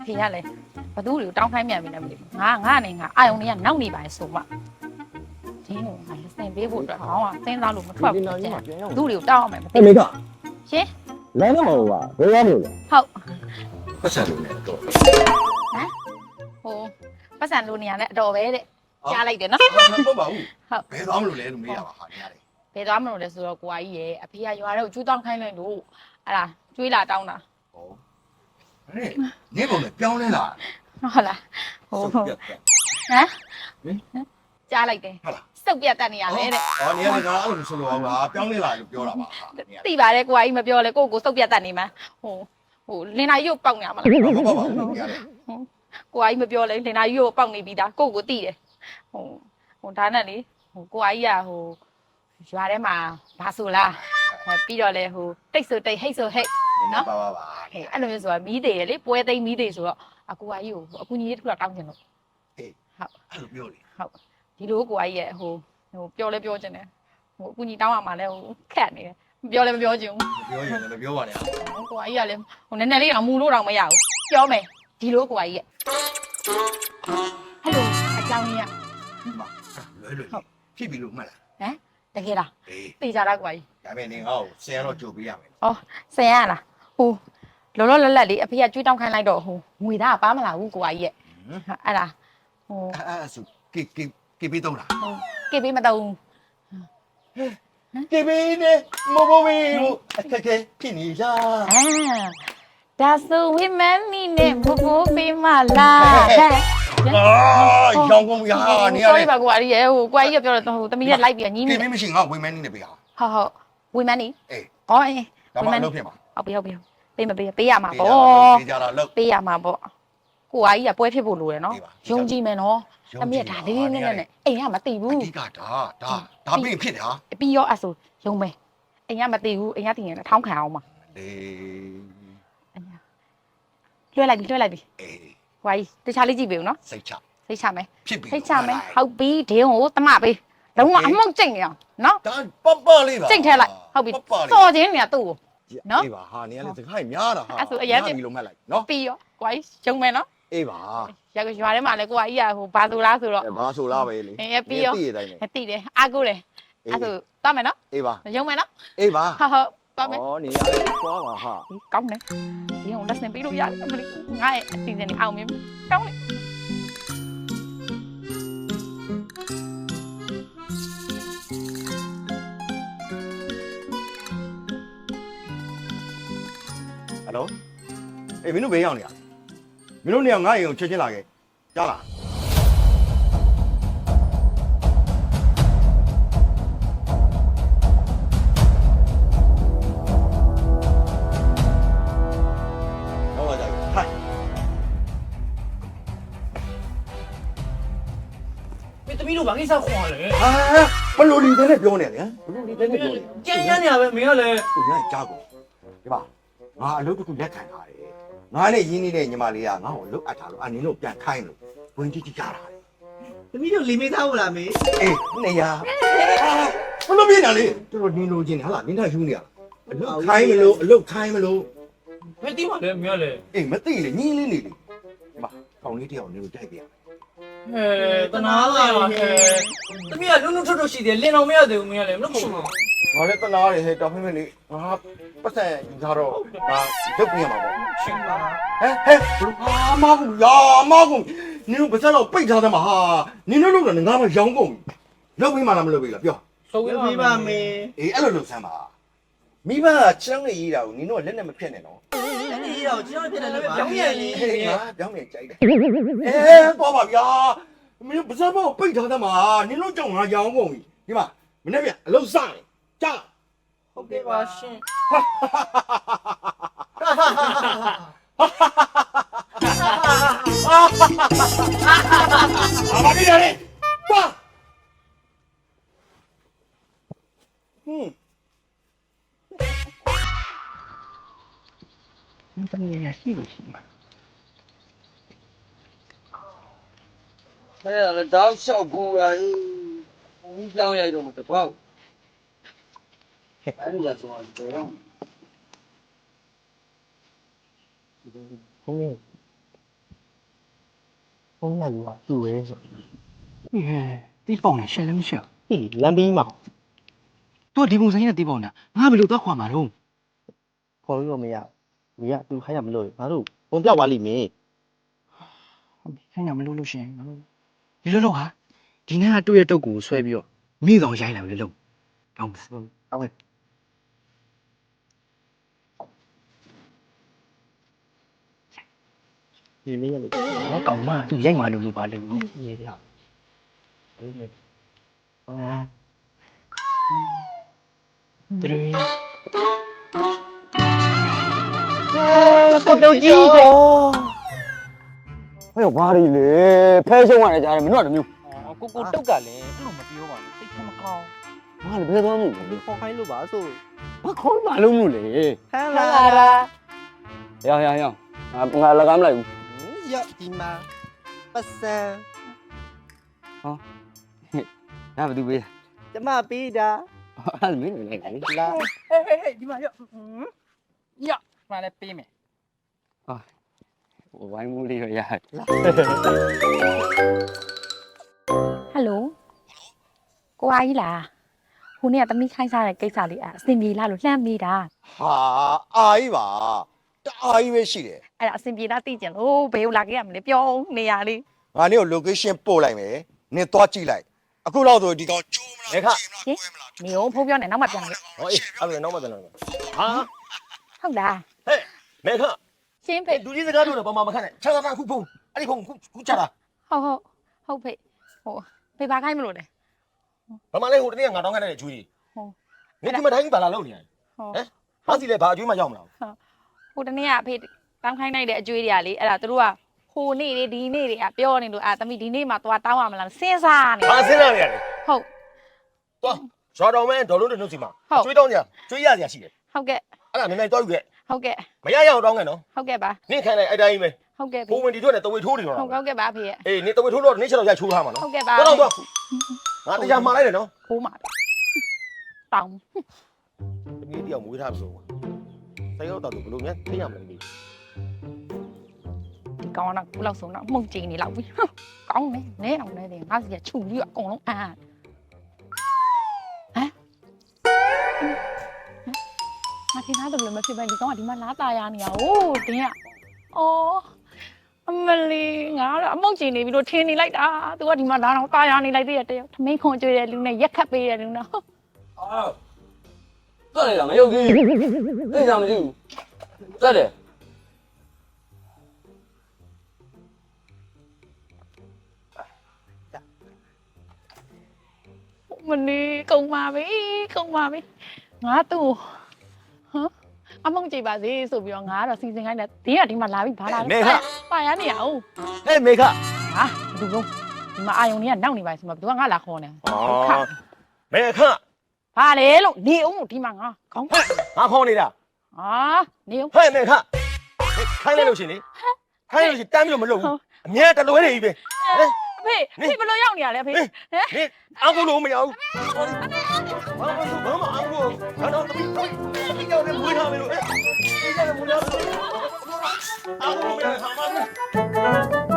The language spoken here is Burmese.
ဖေရလေဘသူ့ကိုတောင်းခိုင်းမြန်ပြီလည်းမသိဘူးငါနဲ့ငါအာယုံတွေကနောက်နေပါလေဆိုမှဒီလိုငါလက်စင်ပေးဖို့အတွက်ဟောင်းကစဉ်းစားလို့မထွက်ဘူးကျန်သူ့တွေကိုတောင်းအောင်မယ်မသိ အဲ့မိက ရှင် လမ်းတော့မဟုတ်ပါဘယ်ရမလို့လဲ ဟုတ် ပတ်စံလို့လည်းတော့ ဟိုပတ်စံလိုနေရတဲ့အတော်ပဲတဲ့ကြားလိုက်တယ်နော် ဟုတ်ပါဘူးဘယ်သွားမလို့လဲလို့မေးတာပါဟာနေရတယ် ဘယ်သွားမလို့လဲဆိုတော့ကိုကြီးရဲ့အဖေကရွာထဲကိုကျူးတောင်းခိုင်းလိုက်လို့အဲ့ဒါကျွေးလာတောင်းတာ ဟောနေပုံနဲ့ပြောင်းလဲလာ ဟုတ်လားဟိုဟမ်ကြားလိုက်တယ် ဟုတ်လား စုပ်ပြတ်တတ်နေရလဲတဲ့ ဟောနေရတယ်ငါအဲ့လိုဆိုလို့ပါပြောင်းလဲလာလို့ပြောတာပါဟာနေရတယ် သိပါတယ်ကိုကြီးမပြောလဲကိုစုပ်ပြတ်တတ်နေမှာဟိုလင်နာကြီးကိုပေါက်နေရမလား ဟုတ်ပါဘူးနေရတယ် ကိုကြီးမပြောလဲလင်နာကြီးကိုပေါက်နေပြီးသားကိုသိတယ်ဟိုဒါနဲ့လေကိုကြီးကရွာထဲမှာဘာဆိုလားပြီးတော့လဲတိတ်ဆိုတိတ်ဟိတ်ဆိုဟိတ် နော်ပါပါပါ အဲ့လိုမျိုးဆိုတာမီးသေးရလေပွဲသိမ်းမီးသေးဆိုတော့အကူကြီးကိုအကူကြီးတစ်ခုတော့တောင်းချင်လို့ အေး ဟုတ် အဲ့လိုပြောလေ ဟုတ်ဒီလိုကိုကြီးရဲ့ပြောလဲပြောချင်တယ်အကူကြီးတောင်းရမှာလဲခက်နေတယ်မပြောလဲမပြောချင်ဘူး ပြောရင်လည်းမပြောပါနဲ့ ကိုကြီးကလည်းနည်းနည်းလေးတော့မူလို့တော့မရဘူးပြောမယ်ဒီလိုကိုကြီးရဲ့ဟယ်လိုအကြောင်းကြီးက လွယ်လွယ်ဖြစ်ပြီလို့မှတ်လား တကယ်လား အေး သိကြတာကိုကြီး ဒါပေမဲ့နေငါ့ကိုဆင်ရတော့ကြိုပေးရမယ် ဩဆင်ရလားလောလောလတ်လတ်လေးအဖေကကျွေးတောင်းခိုင်းလိုက်တော့ငွေသားကပါမလာဘူးကိုကြီးရဲ့အဲ့ဒါအဲ့ဆိုကေပေးတော့လား ကေပေးမတော့ ကေပေးနဲ့မဘဝေးကိုအခက်ခဲဖြစ်နေလား ဒါဆိုဝိမန်နီနဲ့ဘဘိုးပေးမလားဟဲ့ ရောင်းကုန်ရနေရ sorry တယ် ပါကိုကြီးရဲ့ကိုကြီးကပြောတော့သမီးနဲ့လိုက်ပြီးညင်း ကေ နေ ပေးမရှိငါဝေမန်းနေနဲ့ပေးအောင် ဟုတ်ဝိမန်နီ အေး ဟောအေး ဒါမှမလုပ်ဖြစ်မှာ ဟုတ်ပြီပေးမပေးရမှာပေါ့ ပေးကြတာလို့ ပေးရမှာပေါ့ကိုကြီးကပွဲဖြစ်ဖို့လိုတယ်နော်ယုံကြည်မယ်နော်သမီးကဒါလေးလေးနဲ့အိမ်ကမသိဘူး အဓိကဒါပြင်ဖြစ်တယ်ဟာ ပြီးရောအဲ့ဆိုယုံမယ်အိမ်ကမသိဘူးအိမ်ကတင်ရင်ထောင်းခံအောင်ပါ လေ လွှဲလိုက်ပြီ အေး ကိုကြီးတခြားလေးကြည့်ပေးဦးနော် စိတ်ချ စိတ်ချမယ် ဖြစ်ပြီ စိတ်ချမယ်ဟုတ်ပြီဒင်းကိုတမပေးလုံးဝအမှုတ်ကျိတ်နေအောင်နော် ဒါပလေးပါ ကျိတ်ထဲလိုက်ဟုတ်ပြီစော်ခြင်းနေရသူ့ကို နော် အေးပါဟာနေရလေစကားများတာဟာ အဲ့ဆိုအရင် ပြီလို့မှတ်လိုက်နော် ပြီးရောကိုကြီးယုံမယ်နော် အေးပါ ရွာထဲမှာလည်းကိုကြီးကဘာဆိုလားဆိုတော့ ဘာဆိုလားပဲလေ အေးပြီးရော တည်ရတိုင်းပဲ သိတယ်အားကိုတယ်အဲ့ဆိုသွားမယ်နော် အေးပါ ယုံမယ်နော် အေးပါ ဟုတ်သွားမယ် ဩနေရလေသွားပါဟာ ကောင်းတယ်ဒီအောင်လက်စင်ပြီးလို့ရတယ်မလေးငါရဲ့အစီအစဉ်นี่အောင်မြင်ကောင်းတယ် ဟယ်လိုအေးမင်းတို့ဘယ်ရောက်နေရလဲမင်းတို့နေရာငါ့အိမ်ကိုချက်ချင်းလာခဲ့ကြားလားတော့လာကြဟိုင် မင်းသမီးတို့ဘာကိစ္စခေါ်ရလဲ ဟာဘလို့လီတဲ့နဲ့ပြောနေတယ်ဟမ်ဘလို့လီတဲ့နဲ့ပြောနေ ကြမ်းရမ်းနေရပဲမင်းကလည်း သူညကြားကိုဒီပါငါအလုပ်တစ်ခုလက်ခံထားတယ်ငါနဲ့ရင်းနေတဲ့ညီမလေးကငါ့ကိုအလုပ်အပ်ထားလို့အနင်းတို့ပြန်ခိုင်းလို့ဝင်ကြည့်ကြည့်ကြတာ သမီးတို့လီမေးသားဟုတ်လားမင်း အေးနေရဘလို့ပြင်းတာလေတော်တော်နင်းလို့ချင်းဟာလားနင်းထားယူနေရအလုပ်ခိုင်းမလို့အလုပ်ခိုင်းမလို့ မင်းတိမလဲမင်းကလည်း အေးမသိလေညင်းလေးနေလေဒီမှာကောင်းလေးတယောက်နေလို့တိုက်ပြရ ဟဲ့တနာလာဟဲ့သမီးကလွန်းလွန်းထွတ်ထွတ်ရှိတယ်လင်အောင်မရသေးဘူးမင်းကလည်းမလို့ခုံ ငါလည်းတနာတယ်ဟဲ့တော်ဖင်းမင်းလေးငါပတ်စံယူထားတော့ဒါရုပ်ပြရမှာပေါ့ ရှင်ပါ ဟဲ့အာမကူရာမကူနင်တို့ပါစတော့ပိတ်ထားတယ်မှာဟာနင်တို့လုပ်တယ်ငါမှရောင်းကုန်လုပ်ပြီးမှလားမလုပ်ပြီးလားပြော ဆုံးပေးပါမင်း အေးအဲ့လိုလုပ်ဆမ်းပါမိဘကချမ်းနေရေးတာကိုနင်တို့လက်နဲ့မဖြစ်နဲ့နော် ဒီရောကျွန်တော်ဖြစ်တယ်လည်းပြောင်းရည်လေး ငါပြောင်းနေကြိုက်တယ်သွားပါဗျာမင်းပါစတော့ပိတ်ထားတယ်မှာနင်တို့ကြောင့်ငါရောင်းကုန်ပြီဒီမှာမနေ့ပြန်အလုပ်စတယ်ကြာ ဟုတ်ကဲ့ပါရှင် အာမကြီးရတယ်သွားဟင်း你怎么也戏不戏嘛？ အဲ့ဒါလည်းတောက်လျှောက်ပူလာဘူးကြောင်းရိုက်တော့တပေါက်အဲ့ဒါဆိုတော့ ဖုန်းလေးဖုန်းရယူပါသူ့ပဲဆို တီးပေါင်နဲ့ရှယ်လည်းမရှိဘူး ဟေးလမ်းပြီးမှာ သူကဒီပုံစံကြီးနဲ့တီးပေါင်နေတာငါဘယ်လိုသွားခွာမှာတော့ ခေါ်လို့မရဘူးမရသူခိုင်းရမလို့ငါတို့ပုံပြောက်သွားလိမ့်မယ် ခဏမလို့လို့ရှိရင်ငါတို့ဒီလိုလုပ်ဟာဒီနေ့ကတွေ့ရတုတ်ကိုဆွဲပြီးတော့မိတော်ရိုက်လာပြီလို့တောင်းမယ် เอาไงဒီလေးရလို့ ဟောကောင်မသူရိုက်မှလို့ပါလေ ရေးရအေးအာ တရီ ကိုတော့ကြီးတယ် ဟဲ့ဘာတွေလဲဖဲရှုံးရတယ်ကြားတယ်မင်းတို့ကတမျိုး ကိုတုတ်ကလည်းအဲ့လိုမပြောပါဘူးစိတ်ထဲမကောင်း ဘာလဲဘယ်သွားမှုလဲ ဒီခေါ်ခိုင်းလို့ပါဆို ဘာခေါ်မှလုံးလို့လေ ဟန်လာလာ ရငါလကားမလိုက်ဘူး ရဒီမှာပတ်စံ ငါဘာသူပေး ကျမပေးတာ အဲ့မင်းနေလိုက်လေ လာ ဟေးဒီမှာရမှာလည်းပေးမယ် ဝိုင်းမှုလေးရရ ဟယ်လိုကိုအားကြီးလားဟိုနေ့ကသမီးခိုင်းစားတဲ့ကိစ္စလေးအဆင်ပြေလားလို့လှမ်းမိတာ ဟာအာကြီးပါတအားကြီးပဲရှိတယ် အဲ့ဒါအဆင်ပြေလားသိကြလို့ဘယ်လိုလာခဲ့ရမလဲပြောနေရလေး ငါနေ့ကို location ပို့လိုက်မယ်နင်သွားကြည့်လိုက်အခုတော့ဆိုဒီကောင်ကျိုးမလား မေခ နေအောင်ဖုန်းပြောနေနောက်မှပြန်လေ ဟောအေးအဲ့ဒါနောက်မှပြန်လာဟာ ဟုတ်လား ဟဲ့မေခ ရှင်းဖေ လူကြီးစကားပြောတယ်ဘာမှမခန့်နဲ့ခြားတာခုဖုန်းအဲ့ဒီဖုန်းခုချတာ ဟုတ်ဖေဟိုဖေပါခိုင်းမလို့လေ ဘာမှလဲဟိုတနေ့ကငါတောင်းခိုင်းတဲ့ကျွေးကြီးနေဒီမတိုင်းဘာလာလုပ်နေရလဲ ဟို ဟာစီလဲဘာအကျွေးမှရောက်မလား ဟိုတနေ့ကအဖေတောင်းခိုင်းလိုက်တဲ့အကျွေးတွေကလေအဲ့ဒါသူတို့ကဟိုနေ့တွေဒီနေ့တွေကပြောနေလို့သမီးဒီနေ့မှသွားတောင်းရမလားစဉ်းစားနေ ဘာစဉ်းစားနေရလဲ ဟုတ် သွားရွာတော်မဲဒေါ်လုံးတွေနှုတ်စီမှာကျွေးတောင်းကြကျွေးရစရာရှိတယ် ဟုတ်ကဲ့ အဲ့ဒါနည်းနည်းတော့ယူခဲ့ ဟုတ်ကဲ့ မရရအောင်တောင်းခဲ့နော် ဟုတ်ကဲ့ပါ နင့်ခံလိုက်အဲ့တိုင်းပဲ ဟုတ်ကဲ့ ဘုံဝင်ဒီထွက်နဲ့တဝေထိုးနေတော့ ဟုတ်ကဲ့ပါဖေရဲ့ အေးနင့်တဝေထိုးလို့နင့်ချက်တော့ရိုက်ချိုးထားမှာနော် ဟုတ်ကဲ့ပါ တော့ငါတရားမှားလိုက်တယ်နော် ခိုးမှာတောင်း တမီးတယောက်မွေးထားပြီဆိုစိတ်ရောက်တော့ဘလို့များသိရမလဲမသိ ဒီကောင်ကခုလောက်ဆုံးတော့မှုန့်ကျင်နေလောက်ပြီကောင်းနေနဲအောင်နေတယ်ငါစီကခြုံပြီးအကုန်လုံးအာမထင်သားတယ်လို့မဖြစ်ပဲဒီကောင်ကဒီမှာလားตายရနေရဟိုးတင်းကအော်အမလီငါတော့အမုတ်ကျင်နေပြီလို့ထင်နေလိုက်တာသူကဒီမှာလာတော့ตายရနေလိုက်သေးတယ်တယောက်ထမင်းခွန်ကျွေးတဲ့လူနဲ့ရက်ခတ်ပေးတဲ့လူနဲ့ အာတက်လေလားမယုတ်ကြီးသိကြမရှိဘူးတက်တယ် မနေကုန်ပါပြီငါသူ့ဟမ်အမုံကြည့်ပါစေဆိုပြီးတော့ငါကတော့စီစဉ်ခိုင်းတယ်ဒီကဒီမှာလာပြီးဘာလာလဲပါရနေအောင် ဟဲ့မေခ ဟာဘယ်သူလုံးဒီမှာအာယုံကြီးကနောက်နေပါဆိုမှဘယ်သူကငါလာခေါ်နေ မေခ ဘာလဲလို့နေအောင်ဒီမှာငါခေါင်း ငါခေါ်နေတာ ဟာနေအောင် ဟဲ့မေခခိုင်းလိုက်လို့ရှင်လေခိုင်းလို့ရှင်တမ်းပြီးတော့မလုပ်ဘူးအမြဲတလွဲနေပြီပဲဟဲ့ အဖေဘယ်လိုရောက်နေရလဲအဖေဟမ် နင်အောက်လို့မရဘူးဘာမှအောက်လို့ဘာတော့တမီးကြောက်နေမွေးထားမယ်လို့အေးကြောက်နေမွေးထားမယ်အောက်လို့မရခါမှာ